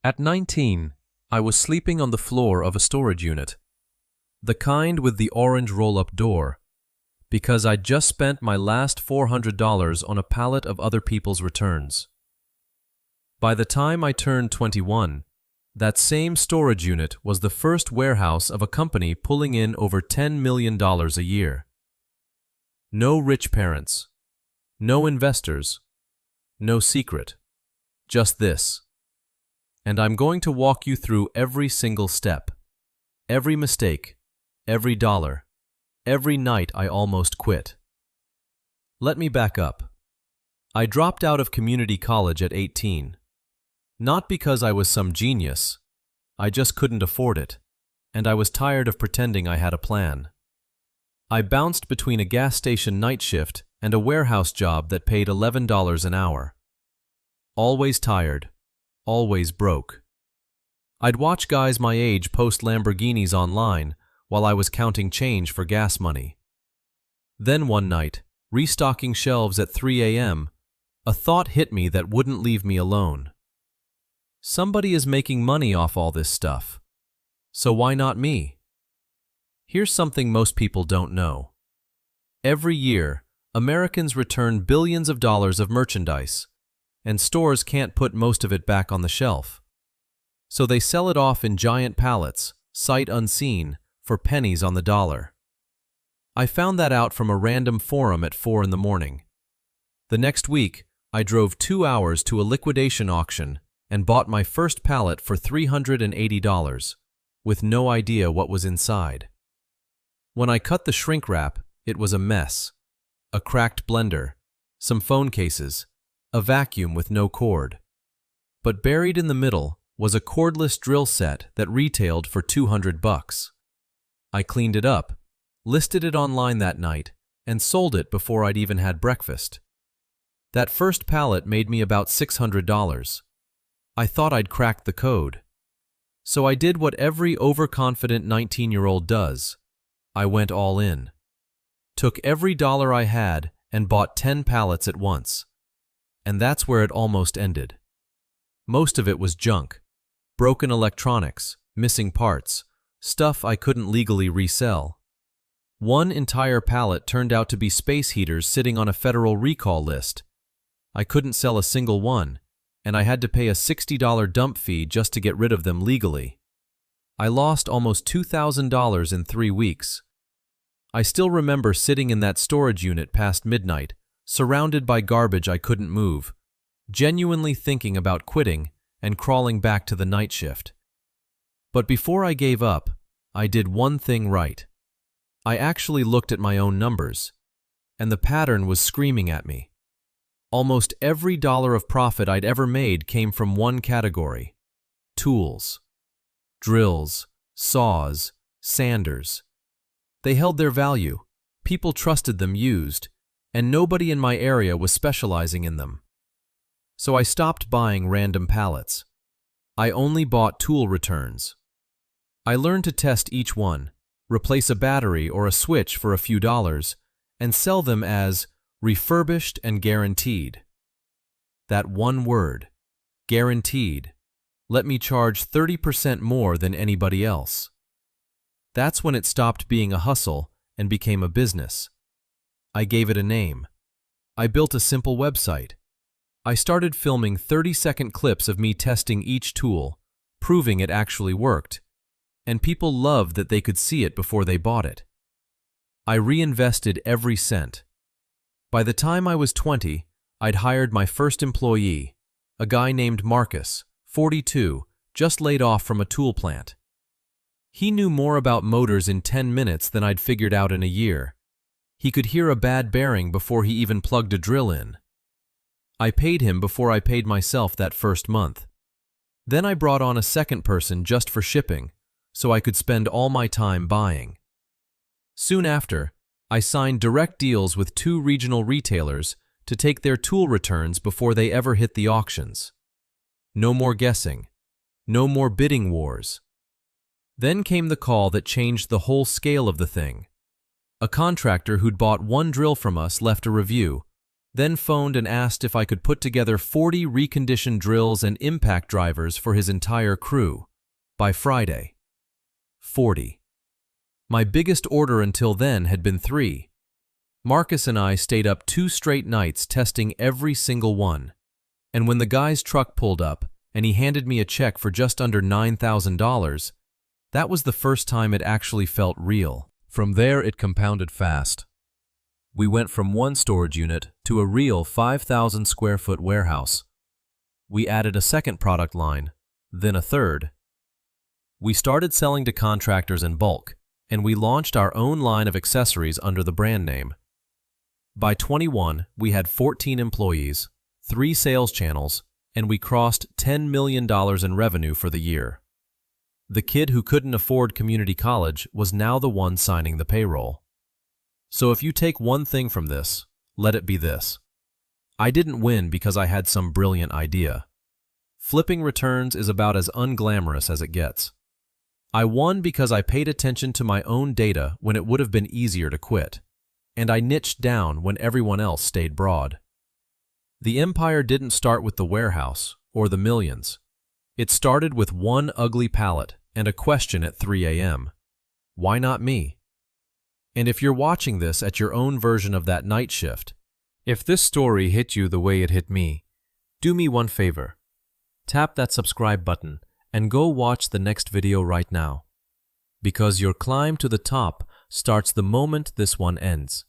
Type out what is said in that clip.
At 19, I was sleeping on the floor of a storage unit, the kind with the orange roll-up door, because I'd just spent my last $400 on a pallet of other people's returns. By the time I turned 21, that same storage unit was the first warehouse of a company pulling in over $10 million a year. No rich parents, no investors, no secret, just this. And I'm going to walk you through every single step, every mistake, every dollar, every night I almost quit. Let me back up. I dropped out of community college at 18. Not because I was some genius. I just couldn't afford it, and I was tired of pretending I had a plan. I bounced between a gas station night shift and a warehouse job that paid $11 an hour. Always tired, always broke. I'd watch guys my age post Lamborghinis online while I was counting change for gas money. Then one night, restocking shelves at 3 a.m., a thought hit me that wouldn't leave me alone. Somebody is making money off all this stuff. So why not me? Here's something most people don't know. Every year, Americans return billions of dollars of merchandise, and stores can't put most of it back on the shelf. So they sell it off in giant pallets, sight unseen, for pennies on the dollar. I found that out from a random forum at 4 in the morning. The next week, I drove 2 hours to a liquidation auction and bought my first pallet for $380, with no idea what was inside. When I cut the shrink wrap, it was a mess. A cracked blender, some phone cases, a vacuum with no cord. But buried in the middle was a cordless drill set that retailed for $200. I cleaned it up, listed it online that night, and sold it before I'd even had breakfast. That first pallet made me about $600. I thought I'd cracked the code. So I did what every overconfident 19-year-old does. I went all in. Took every dollar I had and bought 10 pallets at once. And that's where it almost ended. Most of it was junk. Broken electronics, missing parts, stuff I couldn't legally resell. One entire pallet turned out to be space heaters sitting on a federal recall list. I couldn't sell a single one, and I had to pay a $60 dump fee just to get rid of them legally. I lost almost $2,000 in 3 weeks. I still remember sitting in that storage unit past midnight, surrounded by garbage I couldn't move, genuinely thinking about quitting and crawling back to the night shift. But before I gave up, I did one thing right. I actually looked at my own numbers, and the pattern was screaming at me. Almost every dollar of profit I'd ever made came from one category: tools. Drills, saws, sanders. They held their value, people trusted them used, and nobody in my area was specializing in them. So I stopped buying random pallets. I only bought tool returns. I learned to test each one, replace a battery or a switch for a few dollars, and sell them as refurbished and guaranteed. That one word, guaranteed, let me charge 30% more than anybody else. That's when it stopped being a hustle and became a business. I gave it a name. I built a simple website. I started filming 30-second clips of me testing each tool, proving it actually worked, and people loved that they could see it before they bought it. I reinvested every cent. By the time I was 20, I'd hired my first employee, a guy named Marcus, 42, just laid off from a tool plant. He knew more about motors in 10 minutes than I'd figured out in a year. He could hear a bad bearing before he even plugged a drill in. I paid him before I paid myself that first month. Then I brought on a second person just for shipping, so I could spend all my time buying. Soon after, I signed direct deals with 2 regional retailers to take their tool returns before they ever hit the auctions. No more guessing. No more bidding wars. Then came the call that changed the whole scale of the thing. A contractor who'd bought one drill from us left a review, then phoned and asked if I could put together 40 reconditioned drills and impact drivers for his entire crew by Friday. 40. My biggest order until then had been 3. Marcus and I stayed up 2 straight nights testing every single one, and when the guy's truck pulled up and he handed me a check for just under $9,000, that was the first time it actually felt real. From there, it compounded fast. We went from 1 storage unit to a real 5,000 square foot warehouse. We added a second product line, then a third. We started selling to contractors in bulk, and we launched our own line of accessories under the brand name. By 21, we had 14 employees, 3 sales channels, and we crossed $10 million in revenue for the year. The kid who couldn't afford community college was now the one signing the payroll. So if you take one thing from this, let it be this. I didn't win because I had some brilliant idea. Flipping returns is about as unglamorous as it gets. I won because I paid attention to my own data when it would have been easier to quit, and I niched down when everyone else stayed broad. The empire didn't start with the warehouse or the millions. It started with one ugly pallet and a question at 3 a.m. Why not me? And if you're watching this at your own version of that night shift, if this story hit you the way it hit me, do me one favor. Tap that subscribe button and go watch the next video right now. Because your climb to the top starts the moment this one ends.